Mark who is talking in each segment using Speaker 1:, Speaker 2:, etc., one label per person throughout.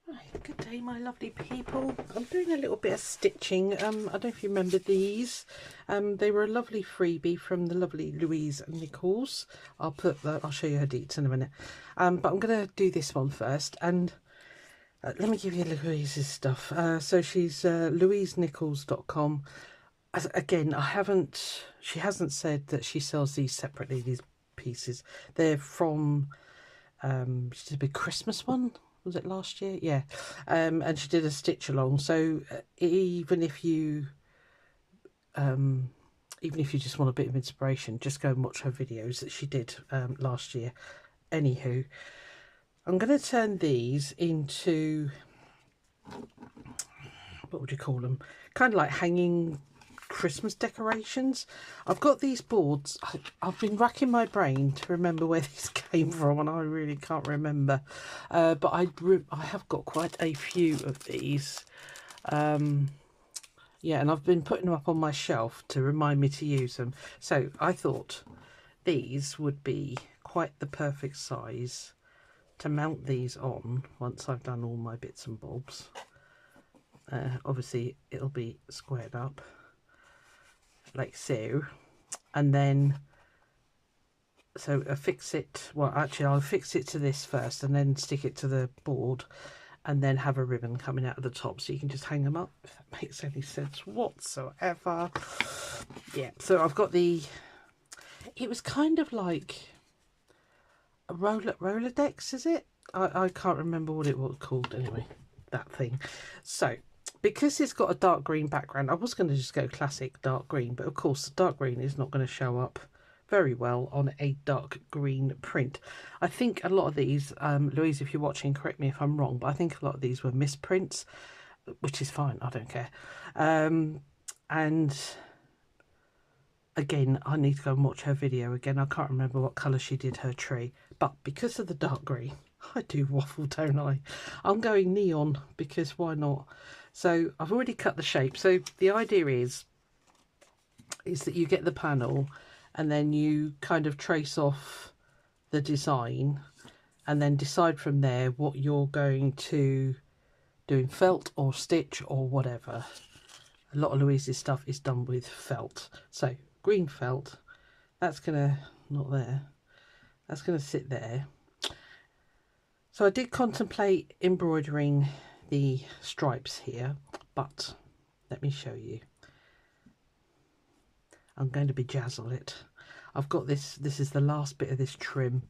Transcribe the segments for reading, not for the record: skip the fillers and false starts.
Speaker 1: Right, good day, my lovely people. I'm doing a little bit of stitching. I don't know if you remember these. They were a lovely freebie from the lovely Louise Nichols. I'll show you her deets in a minute. But I'm going to do this one first, and let me give you Louise's stuff. So she's louisenichols.com. Again, she hasn't said that she sells these separately, these pieces. They're from, she did a big Christmas one. Was it last year? Yeah. And she did a stitch along. So even if you just want a bit of inspiration, just go and watch her videos that she did last year. Anywho, I'm going to turn these into, what would you call them? Kind of like hanging Christmas decorations. I've got these boards. I've been racking my brain to remember where these came from, and I really can't remember. But I have got quite a few of these. Yeah, and I've been putting them up on my shelf to remind me to use them. So I thought these would be quite the perfect size to mount these on once I've done all my bits and bobs. Obviously it'll be squared up like so, and then so affix it, well actually I'll fix it to this first and then stick it to the board, and then have a ribbon coming out of the top so you can just hang them up, if that makes any sense whatsoever. Yeah, so I've got it was kind of like a Rolodex, is it? I can't remember what it was called anyway, that thing. So because it's got a dark green background, I was going to just go classic dark green, but of course the dark green is not going to show up very well on a dark green print. I think a lot of these, Louise, if you're watching, correct me if I'm wrong, but I think a lot of these were misprints, which is fine, I don't care. And again, I need to go and watch her video again. I can't remember what colour she did her tree, but because of the dark green, I do waffle, don't I? I'm going neon because why not? So I've already cut the shape. So the idea is that you get the panel and then you kind of trace off the design and then decide from there what you're going to do in felt or stitch or whatever. A lot of Louise's stuff is done with felt. So green felt, that's gonna, not there, that's gonna sit there. So I did contemplate embroidering the stripes here, but let me show you. I'm going to bejazzle it. I've got this is the last bit of this trim.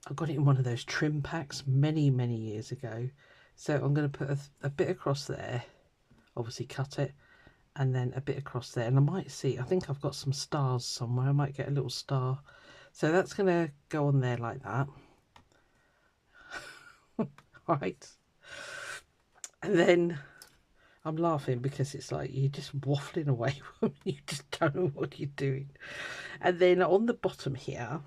Speaker 1: I got it in one of those trim packs many years ago. So I'm going to put a bit across there, obviously cut it, and then a bit across there. And I might see, I think I've got some stars somewhere. I might get a little star. So that's going to go on there like that. Right. And then I'm laughing because it's like you're just waffling away. You just don't know what you're doing. And then on the bottom here,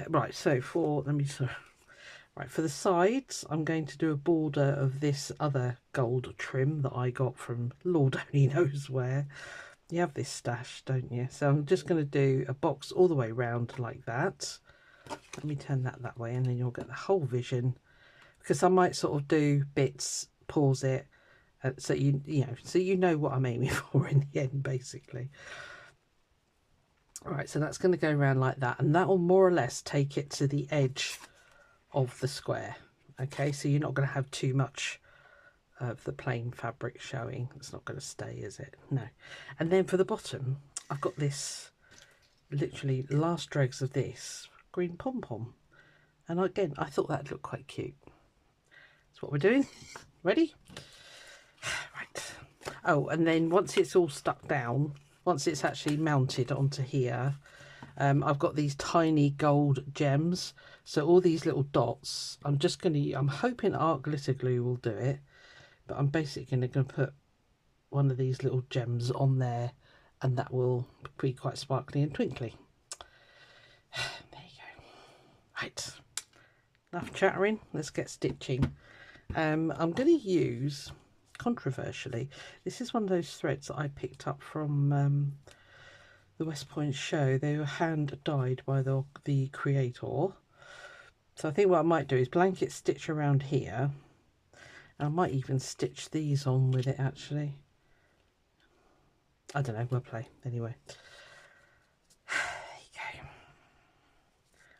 Speaker 1: right, so for the sides, I'm going to do a border of this other gold trim that I got from Lord only knows where. You have this stash, don't you? So I'm just going to do a box all the way around like that. Let me turn that way, and then you'll get the whole vision, because I might sort of do bits, pause it, so you know what I'm aiming for in the end, basically. All right, so that's going to go around like that, and that will more or less take it to the edge of the square. Okay, so you're not going to have too much of the plain fabric showing. It's not going to stay, is it? No. And then for the bottom, I've got this, literally last dregs of this green pom-pom, and again I thought that looked quite cute. That's what we're doing. Ready? Right. Oh, and then once it's all stuck down, once it's actually mounted onto here, I've got these tiny gold gems. So all these little dots, I'm hoping art glitter glue will do it, but I'm basically going to put one of these little gems on there, and that will be quite sparkly and twinkly. There you go. Right, enough chattering, let's get stitching. I'm going to use, controversially, this is one of those threads that I picked up from the West Point show. They were hand dyed by the creator, So I think what I might do is blanket stitch around here. I might even stitch these on with it actually. I don't know, we'll play anyway. There you go.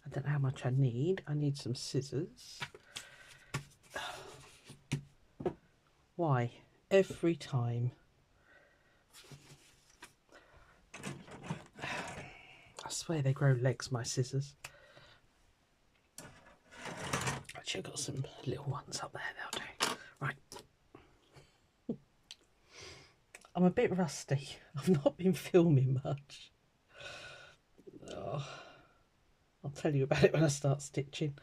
Speaker 1: I don't know how much I need. I need some scissors. Why? Every time. I swear they grow legs, my scissors. Actually, I've got some little ones up there, they'll do. Right. I'm a bit rusty. I've not been filming much. Oh, I'll tell you about it when I start stitching.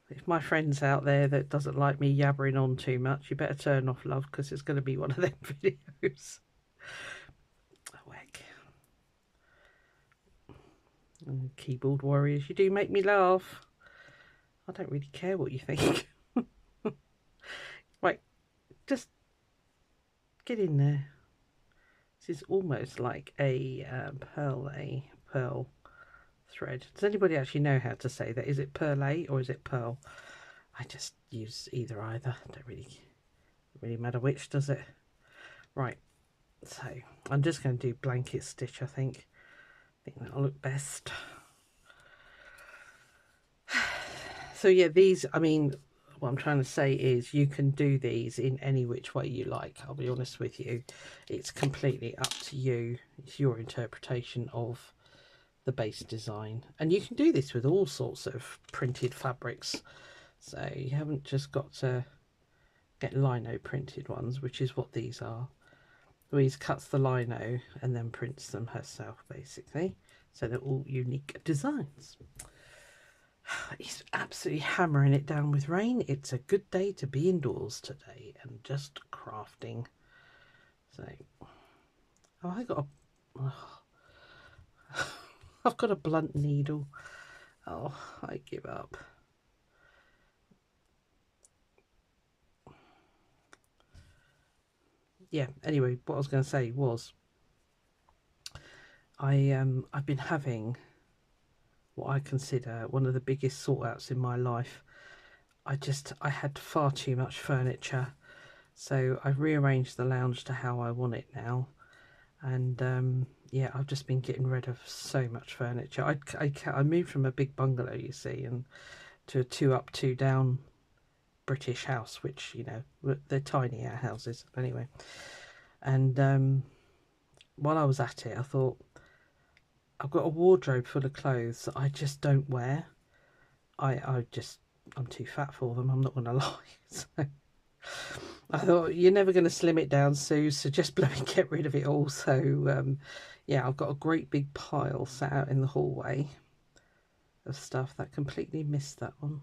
Speaker 1: If my friend's out there that doesn't like me yabbering on too much, you better turn off, love, because it's going to be one of them videos. Oh, heck. Oh, keyboard warriors, you do make me laugh. I don't really care what you think. Right, just get in there. This is almost like a pearl thread. Does anybody actually know how to say that? Is it perlé or is it pearl? I just use either. Don't really matter which, does it? Right, so I'm just going to do blanket stitch. I think that'll look best. So yeah, these, I mean, what I'm trying to say is you can do these in any which way you like. I'll be honest with you, it's completely up to you. It's your interpretation of the base design, and you can do this with all sorts of printed fabrics, so you haven't just got to get lino printed ones, which is what these are. Louise cuts the lino and then prints them herself basically, so they're all unique designs. He's absolutely hammering it down with rain. It's a good day to be indoors today and just crafting. So, oh, I got a, oh, I've got a blunt needle. Oh, I give up. Yeah, anyway, what I was going to say was I've been having what I consider one of the biggest sort outs in my life. I had far too much furniture, so I've rearranged the lounge to how I want it now, and yeah, I've just been getting rid of so much furniture. I moved from a big bungalow, you see, and to a 2 up 2 down British house, which, you know, they're tiny houses anyway. And while I was at it, I thought, I've got a wardrobe full of clothes that I just don't wear. I'm too fat for them, I'm not going to lie. So I thought, you're never going to slim it down, Sue, so just bloody get rid of it all. So yeah, I've got a great big pile sat out in the hallway of stuff. That completely missed that one.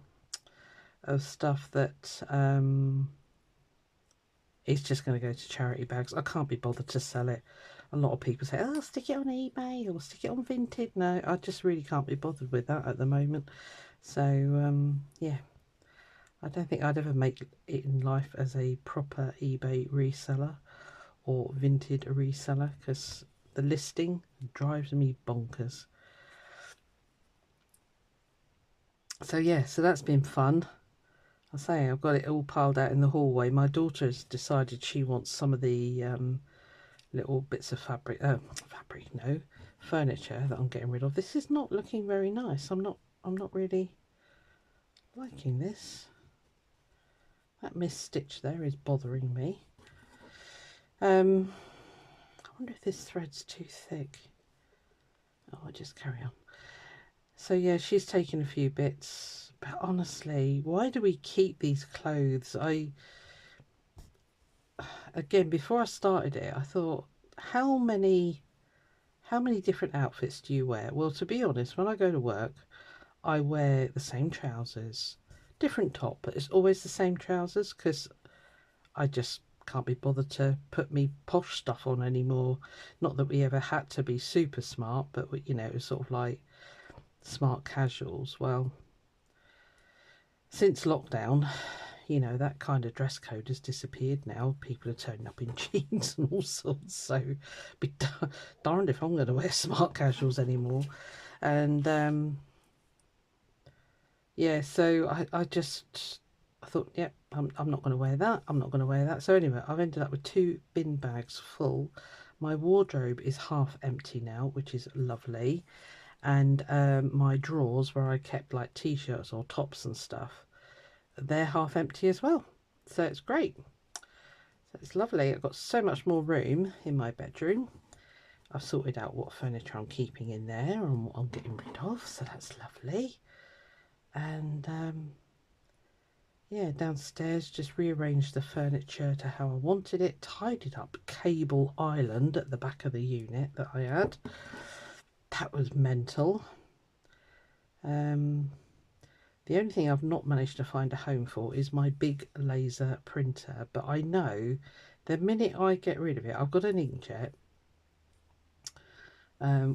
Speaker 1: Of stuff that is just going to go to charity bags. I can't be bothered to sell it. A lot of people say, oh, stick it on eBay or stick it on Vinted. No, I just really can't be bothered with that at the moment. So yeah, I don't think I'd ever make it in life as a proper eBay reseller or Vinted reseller, because the listing drives me bonkers. So yeah, so that's been fun. I say I've got it all piled out in the hallway. My daughter's decided she wants some of the little bits of furniture that I'm getting rid of. This is not looking very nice. I'm not really liking this. That misstitch there is bothering me. I wonder if this thread's too thick. Oh, I'll just carry on. So yeah, she's taken a few bits, but honestly, why do we keep these clothes? Again, before I started it, I thought, how many different outfits do you wear? Well, to be honest, when I go to work, I wear the same trousers, different top, but it's always the same trousers, because I just can't be bothered to put me posh stuff on anymore. Not that we ever had to be super smart, but you know, it was sort of like smart casuals. Well, since lockdown, you know, that kind of dress code has disappeared now. People are turning up in jeans and all sorts, so be darned if I'm going to wear smart casuals anymore. And yeah, so I thought, yeah, I'm not going to wear that. I'm not going to wear that. So anyway, I've ended up with 2 bin bags full. My wardrobe is half empty now, which is lovely. And my drawers where I kept like t-shirts or tops and stuff, they're half empty as well. So it's great. So it's lovely. I've got so much more room in my bedroom. I've sorted out what furniture I'm keeping in there and what I'm getting rid of. So that's lovely. And yeah, downstairs, just rearranged the furniture to how I wanted it, tidied up cable island at the back of the unit that I had. That was mental. The only thing I've not managed to find a home for is my big laser printer, but I know the minute I get rid of it, I've got an inkjet,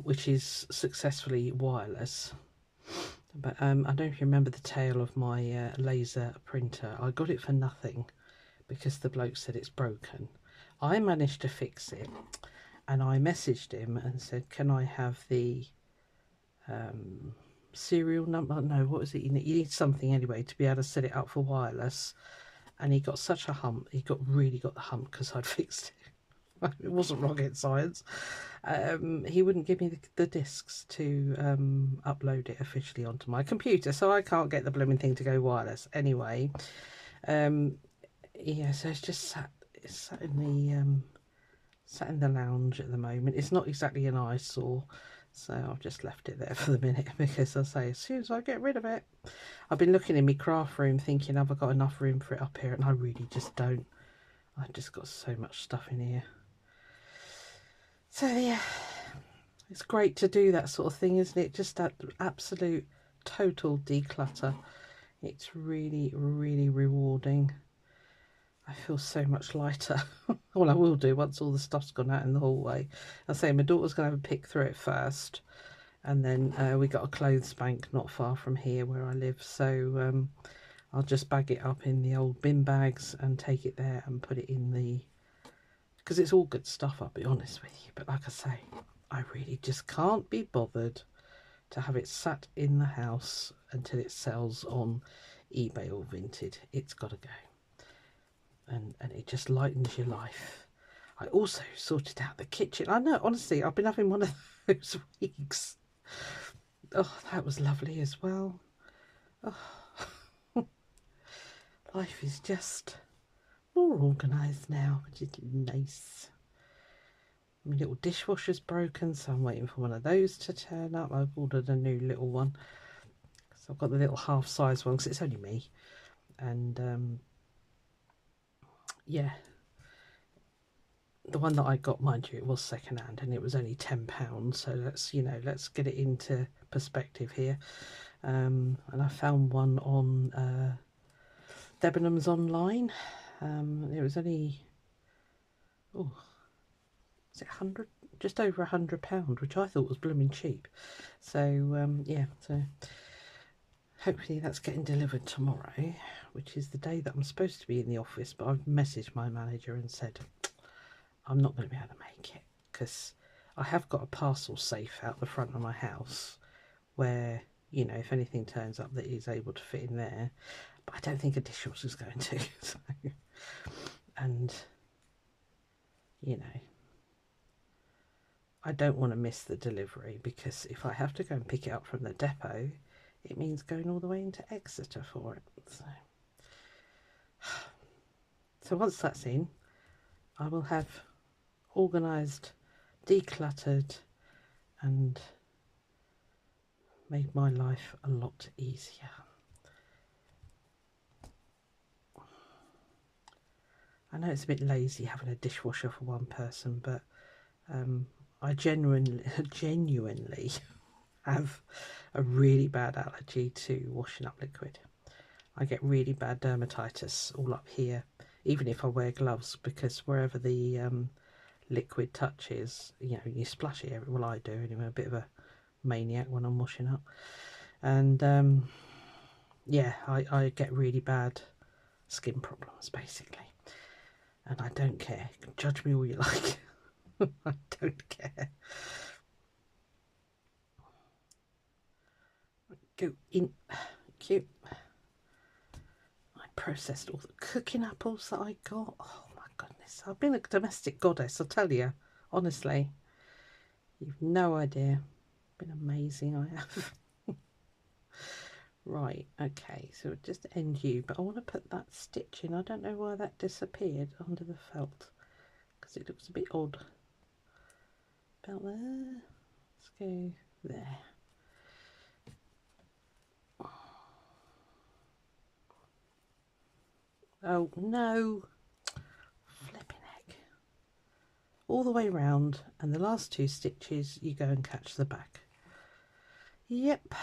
Speaker 1: which is successfully wireless. But I don't know if you remember the tale of my laser printer. I got it for nothing because the bloke said it's broken. I managed to fix it, and I messaged him and said, can I have the serial number? No, what was it? You need something anyway to be able to set it up for wireless. And he got such a hump. He really got the hump because I'd fixed it. It wasn't rocket science. He wouldn't give me the discs to upload it officially onto my computer, so I can't get the blooming thing to go wireless anyway. Yeah, so it's just sat in the lounge at the moment. It's not exactly an eyesore, so I've just left it there for the minute because I say as soon as I get rid of it. I've been looking in my craft room thinking, have I got enough room for it up here? And I really just don't. I've just got so much stuff in here. So yeah, it's great to do that sort of thing, isn't it? Just that absolute total declutter. It's really, really rewarding. I feel so much lighter. Well, I will do once all the stuff's gone out in the hallway. I say my daughter's going to have a pick through it first, and then we got a clothes bank not far from here where I live, so I'll just bag it up in the old bin bags and take it there and put it in the, because it's all good stuff, I'll be honest with you, but like I say, I really just can't be bothered to have it sat in the house until it sells on eBay or Vinted. It's got to go. And it just lightens your life. I also sorted out the kitchen. I know, honestly, I've been having one of those weeks. Oh, that was lovely as well. Oh, life is just more organised now, which is nice. My little dishwasher's broken, so I'm waiting for one of those to turn up. I've ordered a new little one. So I've got the little half-size one because it's only me. And yeah, the one that I got, mind you, it was second hand and it was only £10. So let's get it into perspective here. And I found one on Debenhams online. It was only, oh, is it 100? Just over £100, which I thought was blooming cheap. So yeah, so hopefully that's getting delivered tomorrow, which is the day that I'm supposed to be in the office. But I've messaged my manager and said I'm not going to be able to make it because I have got a parcel safe out the front of my house where, if anything turns up that is able to fit in there, but I don't think a dishwasher is going to. So, and, I don't want to miss the delivery because if I have to go and pick it up from the depot, it means going all the way into Exeter for it. So once that's in, I will have organised, decluttered, and made my life a lot easier. I know it's a bit lazy having a dishwasher for one person, but I genuinely have a really bad allergy to washing up liquid. I get really bad dermatitis all up here, even if I wear gloves, because wherever the liquid touches, you splash it everywhere. Well, I do anyway, a bit of a maniac when I'm washing up. And yeah, I get really bad skin problems, basically. And I don't care. You can judge me all you like. I don't care. Go in. Cute. I processed all the cooking apples that I got. Oh my goodness, I've been a domestic goddess, I'll tell you, honestly. You've no idea. Been amazing, I have. Right, okay, so we'll just end you, but I want to put that stitch in. I don't know why that disappeared under the felt, because it looks a bit odd. About there. Let's go there. Oh no, flipping heck. All the way round, and the last 2 stitches you go and catch the back. Yep.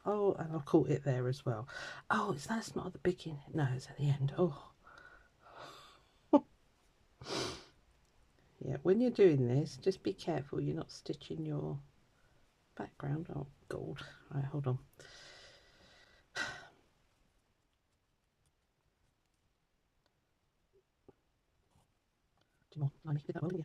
Speaker 1: Oh, and I've caught it there as well. Oh, that's not at the beginning. No, it's at the end. Oh. Yeah, when you're doing this, just be careful you're not stitching your background. Oh, gold. Right, hold on. Do more. I need that well, yeah.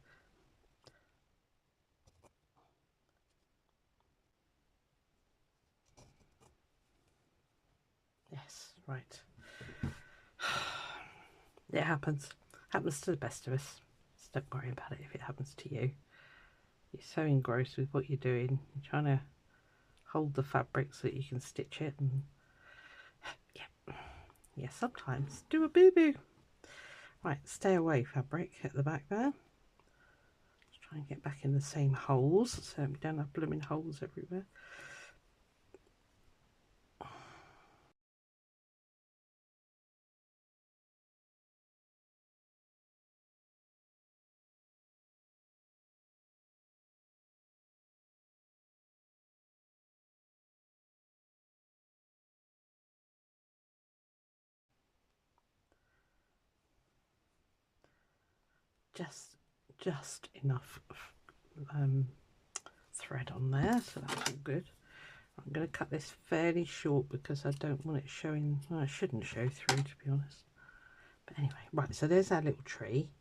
Speaker 1: Yes, right. It happens. Happens to the best of us. So don't worry about it if it happens to you. You're so engrossed with what you're doing. You're trying to hold the fabric so that you can stitch it. And yeah, sometimes do a boo-boo. Right, stay away fabric at the back there. Let's try and get back in the same holes so we don't have blooming holes everywhere. Just enough thread on there, so that's all good. I'm going to cut this fairly short because I don't want it showing. Well, I shouldn't show through, to be honest. But anyway, right, so there's our little tree.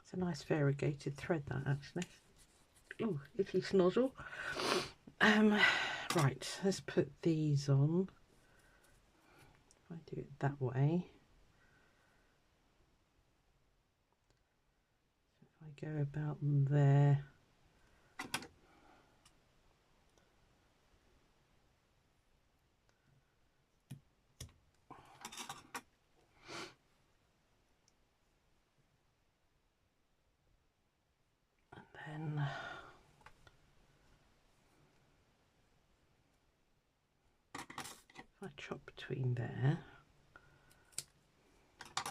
Speaker 1: It's a nice variegated thread, that, actually. Ooh, itchy snozzle. Right, let's put these on. If I do it that way. If I go about there. And then if I chop between there, I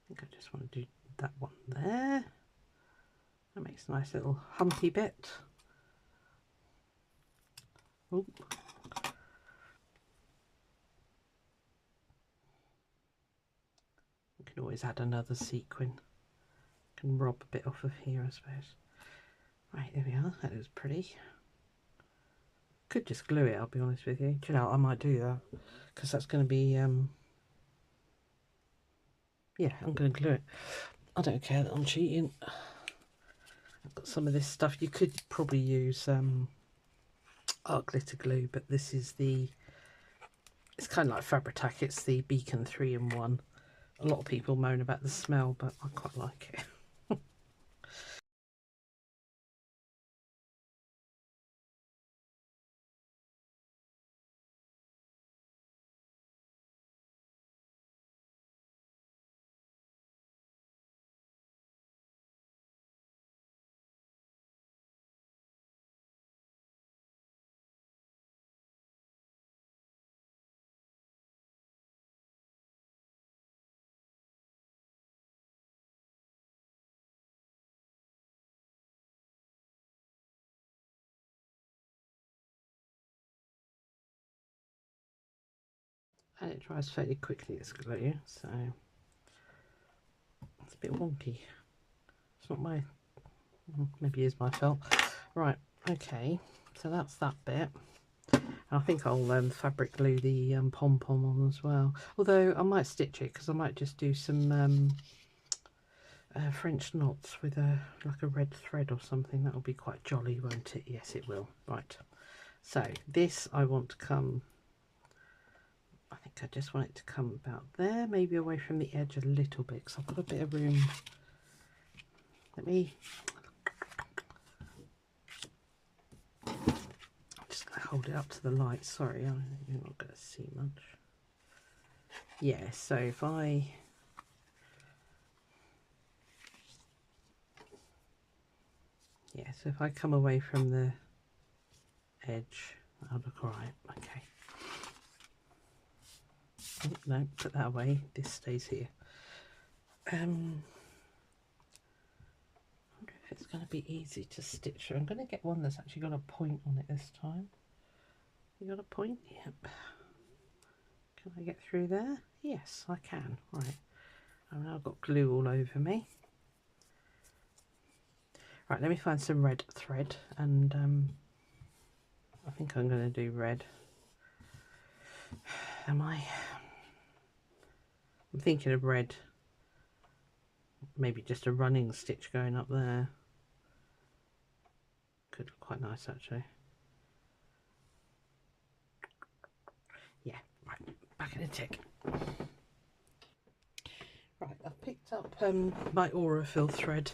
Speaker 1: think I just want to do that one there. That makes a nice little humpy bit. Oh. You can always add another sequin. Can rob a bit off of here, I suppose. Right, there we are. That looks pretty. Could just glue it, I'll be honest with you. Do you know, I might do that because that's going to be yeah, I'm going to glue it. I don't care that I'm cheating. I've got some of this stuff. You could probably use art glitter glue, but this is it's kind of like Fabri-Tac. It's the Beacon 3-in-1. A lot of people moan about the smell, but I quite like it. And it dries fairly quickly, this glue, so it's a bit wonky. It's not my, maybe it is my fault. Right, okay, so that's that bit. And I think I'll fabric glue the pom-pom on as well. Although I might stitch it because I might just do some French knots with like a red thread or something. That'll be quite jolly, won't it? Yes, it will. Right, So this I want to come, I think I just want it to come about there, maybe away from the edge a little bit, because I've got a bit of room. Let me just hold it up to the light. Sorry, you're not going to see much. Yeah, so if I so if I come away from the edge, that'll look alright. Okay. Oh, no, put that away. This stays here. I wonder if it's going to be easy to stitch through. I'm going to get one that's actually got a point on it this time. You got a point? Yep. Can I get through there? Yes, I can. Right. I've now got glue all over me. Right, let me find some red thread, and I think I'm going to do red. Am I? I'm thinking of red. Maybe just a running stitch going up there. Could look quite nice actually. Yeah, right, back in a tick. Right, I've picked up my Aurifil thread.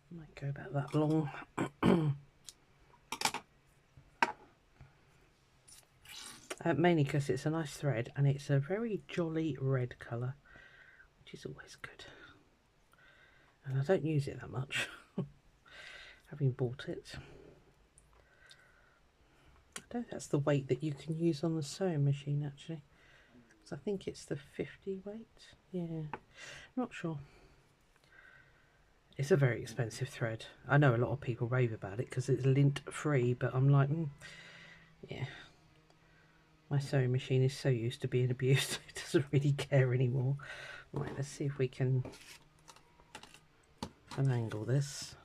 Speaker 1: Might go about that long. Mainly because it's a nice thread and it's a very jolly red colour, which is always good. And I don't use it that much, having bought it. I don't know if that's the weight that you can use on the sewing machine actually, because I think it's the 50 weight. Yeah, not sure. It's a very expensive thread. I know a lot of people rave about it because it's lint free, but I'm like, yeah. My sewing machine is so used to being abused, it doesn't really care anymore. Right, let's see if we can angle this.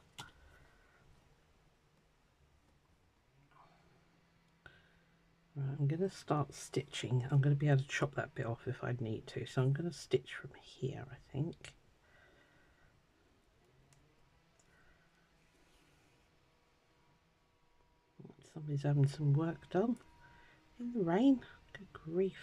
Speaker 1: Right, I'm going to start stitching. I'm going to be able to chop that bit off if I need to. So I'm going to stitch from here, I think. Somebody's having some work done in the rain. Good grief.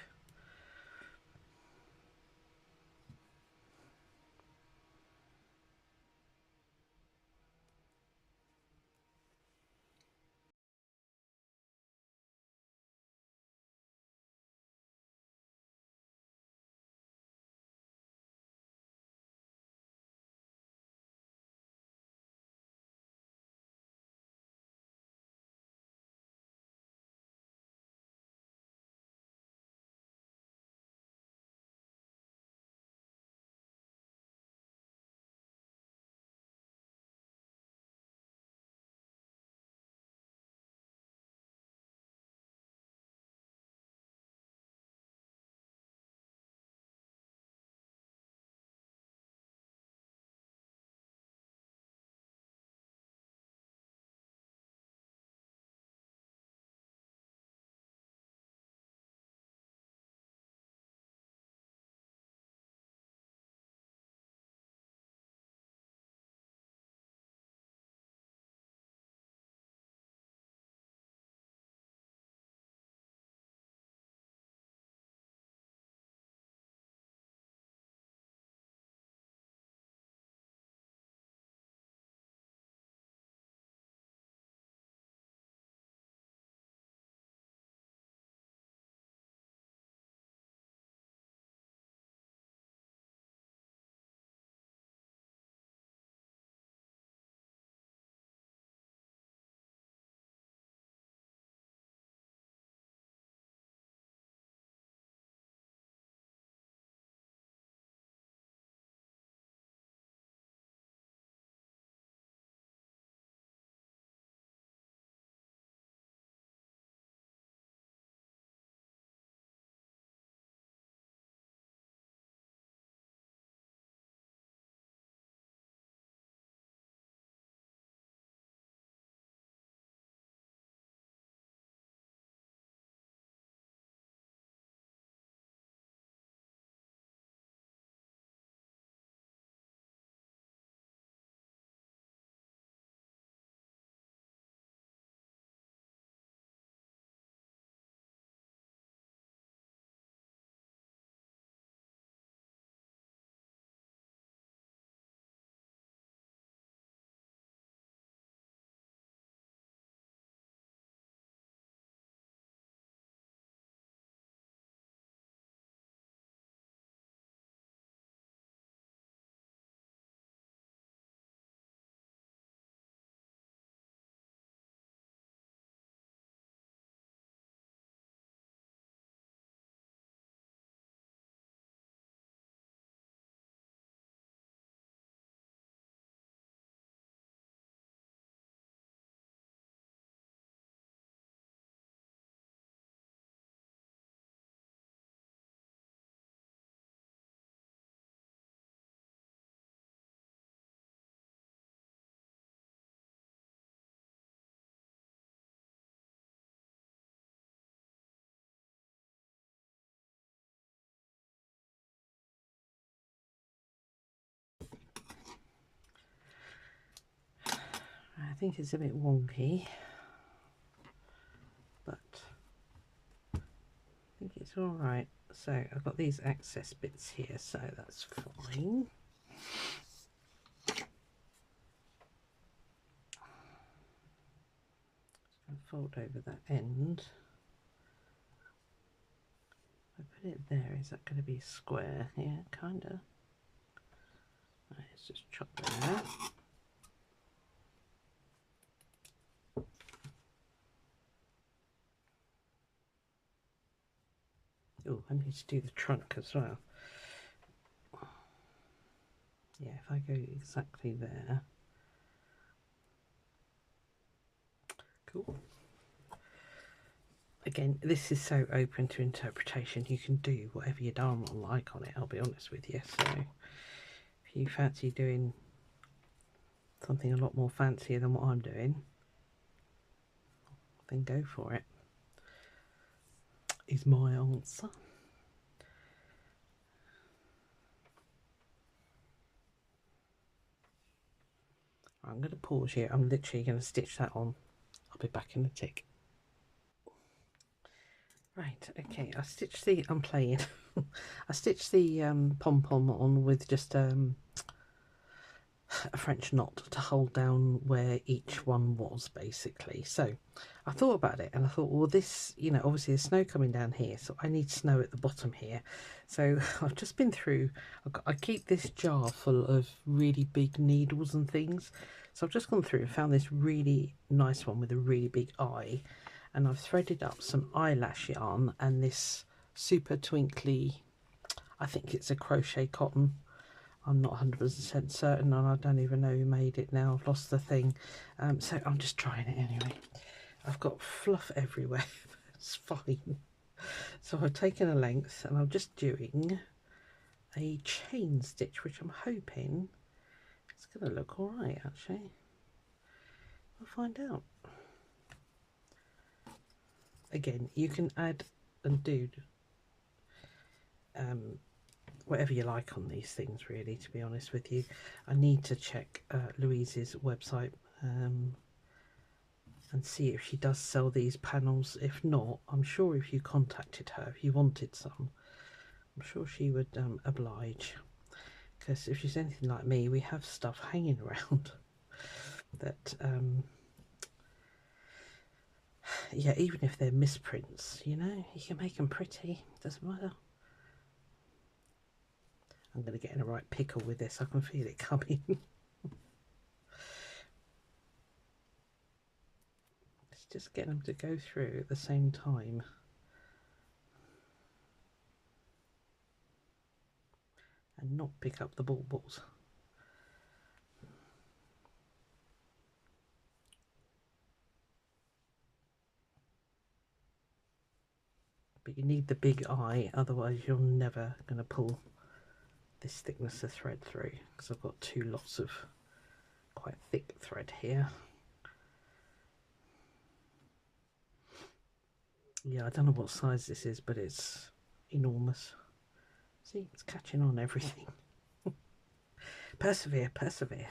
Speaker 1: think it's a bit wonky, but I think it's all right. So I've got these access bits here, so that's fine. Just going to fold over that end. If I put it there, is that going to be square? Yeah, kind of. Right, let's just chop that out. Oh, I need to do the trunk as well. Yeah, if I go exactly there. Cool. Again, this is so open to interpretation. You can do whatever you darn well like on it, I'll be honest with you. So if you fancy doing something a lot more fancier than what I'm doing, then go for it, is my answer. I'm going to pause here. I'm literally going to stitch that on. I'll be back in a tick. Right, okay, I stitched the, I'm playing, I stitched the pom-pom on with just a French knot to hold down where each one was, basically. So I thought about it and I thought, well, this, you know, obviously there's snow coming down here, so I need snow at the bottom here. So I've just been through, I keep this jar full of really big needles and things, so I've just gone through and found this really nice one with a really big eye, and I've threaded up some eyelash yarn and this super twinkly, I think it's a crochet cotton. I'm not 100% certain, and I don't even know who made it now. I've lost the thing. So I'm just trying it anyway. I've got fluff everywhere. It's fine. So I've taken a length and I'm just doing a chain stitch, which I'm hoping it's going to look all right, actually. We'll find out. Again, you can add and do whatever you like on these things, really, to be honest with you. I need to check Louise's website and see if she does sell these panels. If not, I'm sure if you contacted her, if you wanted some, I'm sure she would oblige. Because if she's anything like me, we have stuff hanging around that yeah, even if they're misprints, you know, you can make them pretty, doesn't matter. I'm going to get in a right pickle with this. I can feel it coming. It's just getting them to go through at the same time. And not pick up the baubles. But you need the big eye, otherwise you're never going to pull this thickness of thread through, because I've got two lots of quite thick thread here. Yeah, I don't know what size this is, but it's enormous. See, it's catching on everything. Persevere, persevere.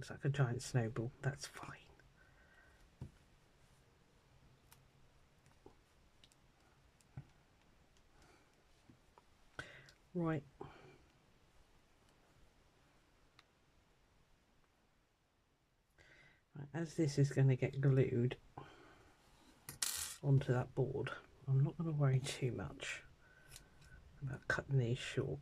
Speaker 1: looks like a giant snowball. That's fine. Right. As this is going to get glued onto that board, I'm not going to worry too much about cutting these short-ish.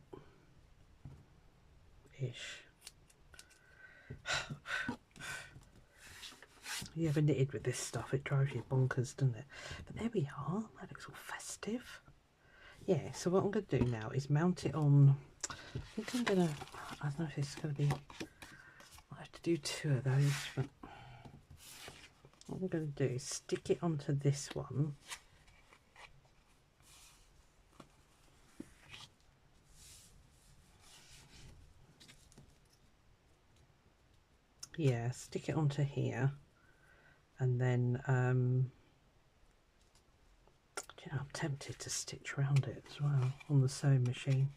Speaker 1: You ever knitted with this stuff, it drives you bonkers, doesn't it? But there we are, that looks all festive. Yeah, so what I'm going to do now is mount it on, I think I'm going to, I don't know if it's going to be, I have to do 2 of those, but what I'm going to do is stick it onto this one. Yeah, stick it onto here, and then you know, I'm tempted to stitch around it as well on the sewing machine.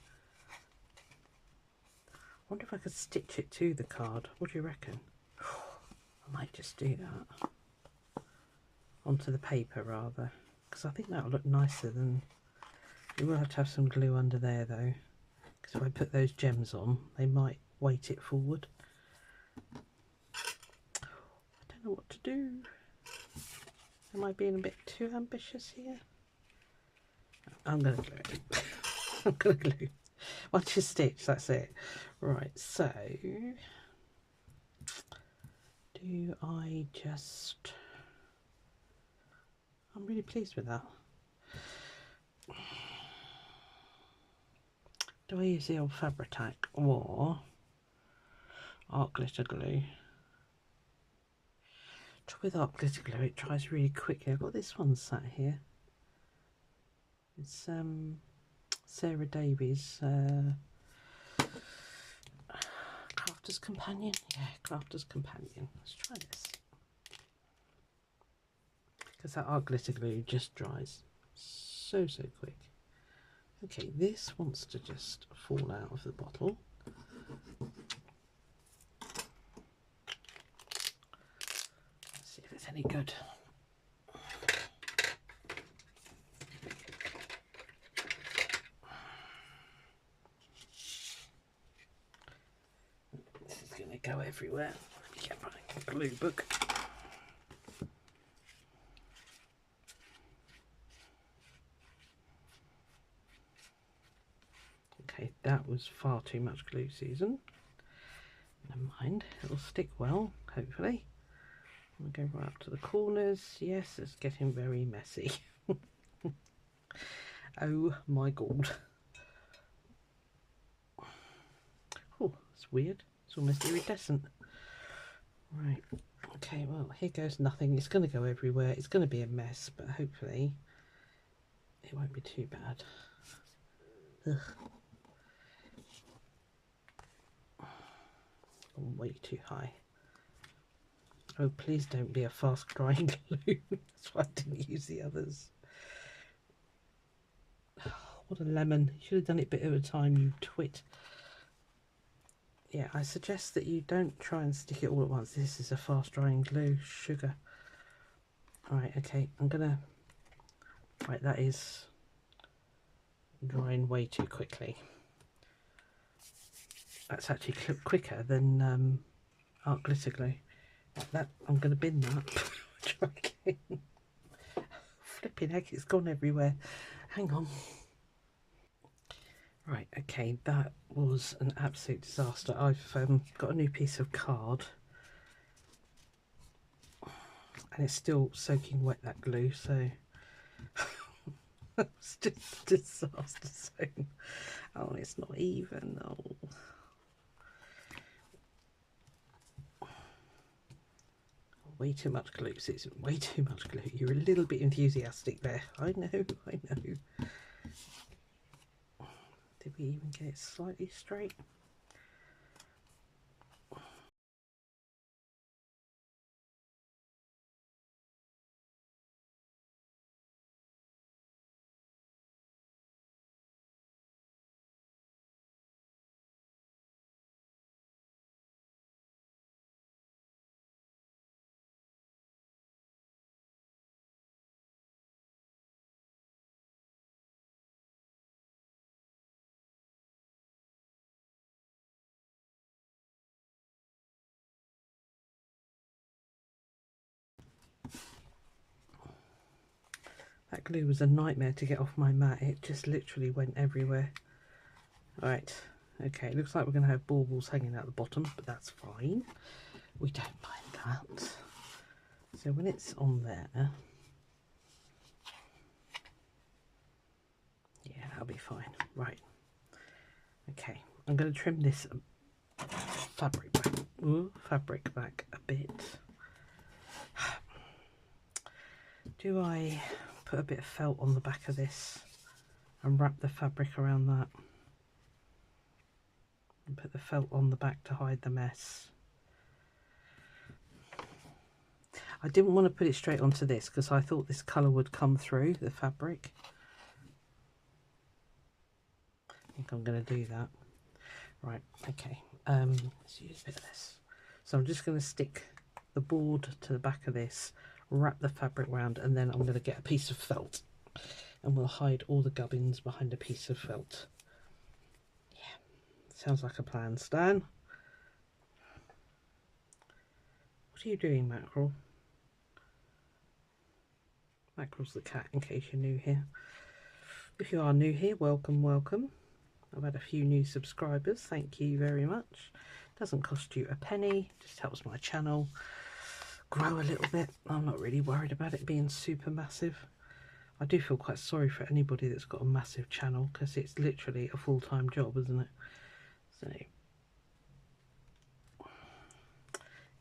Speaker 1: I wonder if I could stitch it to the card. What do you reckon? I might just do that onto the paper rather, because I think that'll look nicer than. You will have to have some glue under there though, because if I put those gems on, they might weight it forward. I don't know what to do. Am I being a bit too ambitious here? I'm going to glue it. I'm going to glue. Once you stitch, that's it. Right, so do I just... I'm really pleased with that. Do I use the old Fabri-Tac or art glitter glue? With art glitter glue, it dries really quickly. I've got this one sat here. It's Sarah Davies' Crafter's Companion. Yeah, Crafter's Companion. Let's try this. Because that art glitter glue just dries so quick. Okay, this wants to just fall out of the bottle. Let's see if it's any good. This is going to go everywhere. Let me get my glue book. Okay, that was far too much glue, Susan. Never mind, it'll stick well, hopefully. I'll go right up to the corners. Yes, it's getting very messy. Oh my god. Oh, it's weird. It's almost iridescent. Right. Okay, well, here goes nothing. It's going to go everywhere. It's going to be a mess, but hopefully it won't be too bad. Ugh. Way too high. Oh, please don't be a fast drying glue. That's why I didn't use the others. Oh, what a lemon. You should have done it a bit at a time, you twit. Yeah, I suggest that you don't try and stick it all at once. This is a fast drying glue. Sugar. Alright, okay, I'm gonna... Right, that is drying way too quickly. That's actually quicker than art glitter glue. That I'm going to bin that. Try again. Flipping heck, it's gone everywhere. Hang on. Right, okay, that was an absolute disaster. I've got a new piece of card and it's still soaking wet, that glue, so it's just a disaster zone. Oh, it's not even. Oh. Way too much glue, Susan. Way too much glue. You're a little bit enthusiastic there. I know, I know. Did we even get it slightly straight? That glue was a nightmare to get off my mat. It just literally went everywhere. Right, okay, looks like we're going to have baubles hanging out the bottom, but that's fine. We don't mind that. So when it's on there, yeah, that'll be fine. Right, okay, I'm going to trim this fabric back a bit. Do I put a bit of felt on the back of this and wrap the fabric around that? And put the felt on the back to hide the mess. I didn't want to put it straight onto this because I thought this colour would come through the fabric. I think I'm going to do that. Right, okay, let's use a bit of this. So I'm just going to stick the board to the back of this, wrap the fabric round, and then I'm going to get a piece of felt and we'll hide all the gubbins behind a piece of felt. Yeah, sounds like a plan, Stan. What are you doing, Mackerel? Mackerel's the cat, in case you're new here. If you are new here, welcome, welcome. I've had a few new subscribers, thank you very much. Doesn't cost you a penny, just helps my channel grow a little bit. I'm not really worried about it being super massive. I do feel quite sorry for anybody that's got a massive channel because it's literally a full-time job, isn't it? So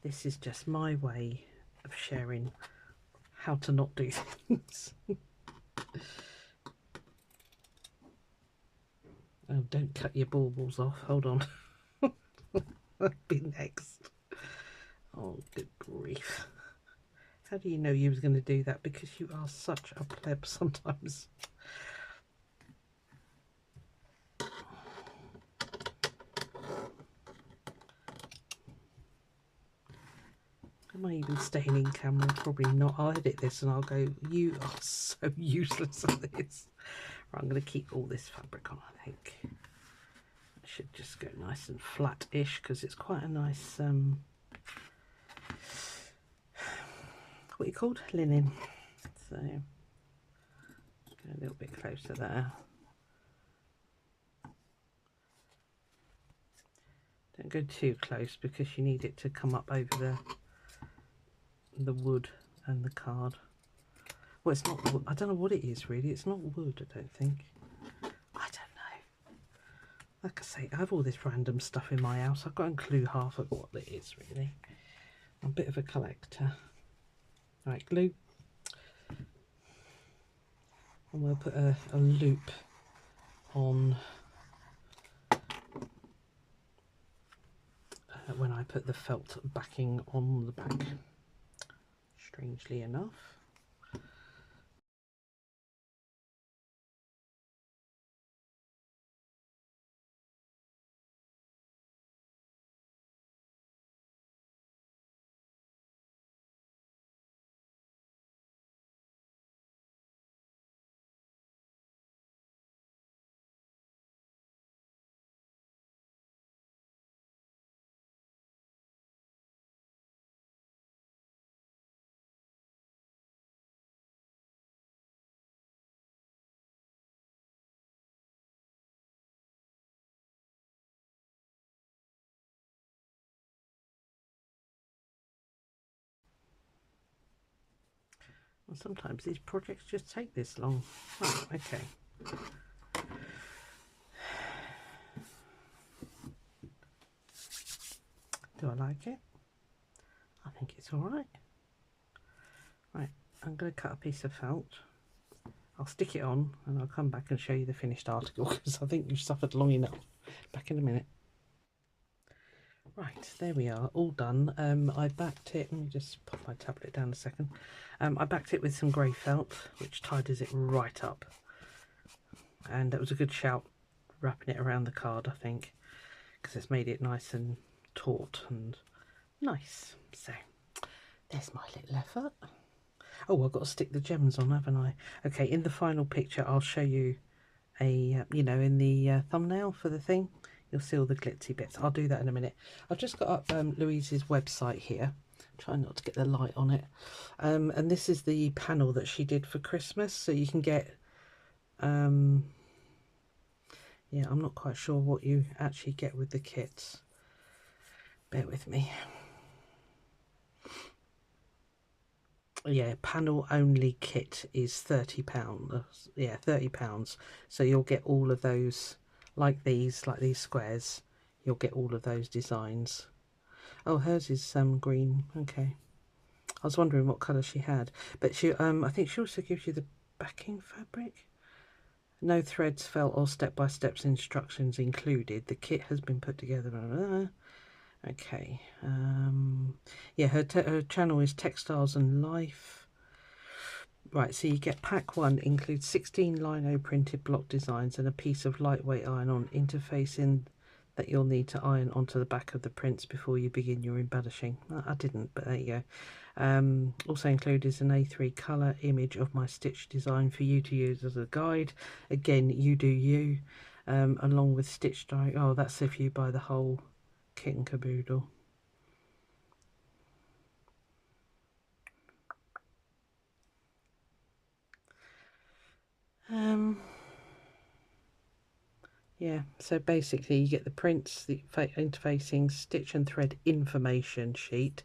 Speaker 1: this is just my way of sharing how to not do things. Oh, don't cut your baubles off. Hold on. That'll be next. Oh, good grief. How do you know you was going to do that? Because you are such a pleb sometimes. Am I even staying in camera? Probably not. I'll edit this and I'll go, you are so useless at this. Right, I'm going to keep all this fabric on, I think. It should just go nice and flat-ish because it's quite a nice, what are you called? Linen. So, go a little bit closer there. Don't go too close because you need it to come up over the wood and the card. Well, it's not wood. I don't know what it is really. It's not wood, I don't think. I don't know. Like I say, I have all this random stuff in my house. I've got no clue half of what it is really. I'm a bit of a collector. Right, glue. And we'll put a loop on when I put the felt backing on the back. Strangely enough. Well, sometimes these projects just take this long. Oh, okay. Do I like it? I think it's all right. Right, I'm going to cut a piece of felt. I'll stick it on and I'll come back and show you the finished article because I think you've suffered long enough. Back in a minute. Right, there we are, all done. I backed it, let me just put my tablet down a second. I backed it with some grey felt, which tidies it right up. And it was a good shout, wrapping it around the card, I think, because it's made it nice and taut and nice. So, there's my little effort. Oh, I've got to stick the gems on, haven't I? Okay, in the final picture, I'll show you a, you know, in the thumbnail for the thing. You'll see all the glitzy bits. I'll do that in a minute. I've just got up Louise's website here, Try not to get the light on it. And this is the panel that she did for Christmas, so you can get yeah, I'm not quite sure what you actually get with the kits. Bear with me. Yeah, panel only kit is £30. Yeah, £30. So you'll get all of those, like these squares. You'll get all of those designs. Oh, hers is green. Okay. I was wondering what colour she had, but she I think she also gives you the backing fabric. No threads, felt or step-by-step instructions included. The kit has been put together. Okay. Yeah, her channel is Textiles and Life. Right, so you get pack 1, includes 16 lino printed block designs and a piece of lightweight iron-on interfacing that you'll need to iron onto the back of the prints before you begin your embellishing. I didn't, but there you go. Also included is an A3 colour image of my stitch design for you to use as a guide. Again, you do you, along with stitch diagram. Oh, that's if you buy the whole kit and caboodle. Yeah, so basically you get the prints, the interfacing, stitch and thread information sheet,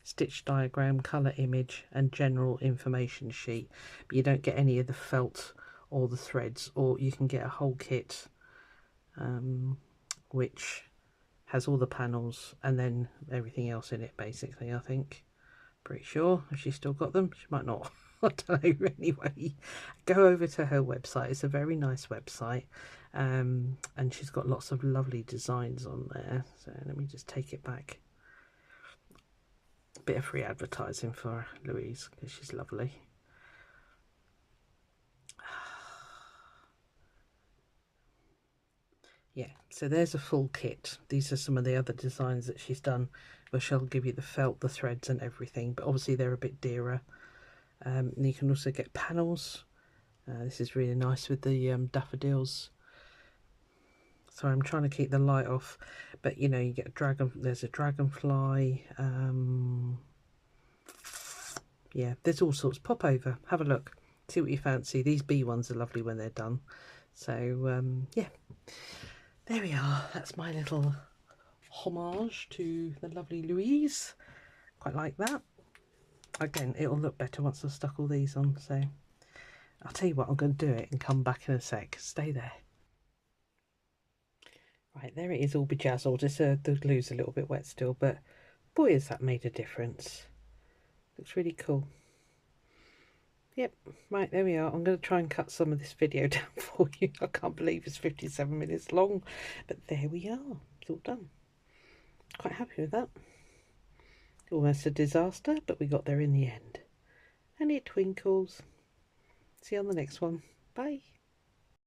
Speaker 1: stitch diagram, colour image and general information sheet, but you don't get any of the felt or the threads, or you can get a whole kit which has all the panels and then everything else in it basically. I think, pretty sure. If she's still got them, she might not. I don't know. Anyway, go over to her website. It's a very nice website, and she's got lots of lovely designs on there. So let me just take it back. A bit of free advertising for Louise because she's lovely. Yeah, so there's a full kit. These are some of the other designs that she's done, where she'll give you the felt, the threads and everything, but obviously they're a bit dearer. And you can also get panels. This is really nice with the daffodils. Sorry, I'm trying to keep the light off, but you know, you get a dragon. There's a dragonfly. Yeah, there's all sorts. Pop over, have a look, see what you fancy. These bee ones are lovely when they're done. So yeah, there we are. That's my little homage to the lovely Louise. Quite like that. Again, it'll look better once I've stuck all these on. So I'll tell you what, I'm going to do it and come back in a sec. Stay there. Right, there it is, all bejazzled. It's the glue's a little bit wet still, but boy, has that made a difference. Looks really cool. Yep, right, there we are. I'm going to try and cut some of this video down for you. I can't believe it's 57 minutes long, but there we are. It's all done. Quite happy with that. Almost a disaster, but we got there in the end. And it twinkles. See you on the next one. Bye.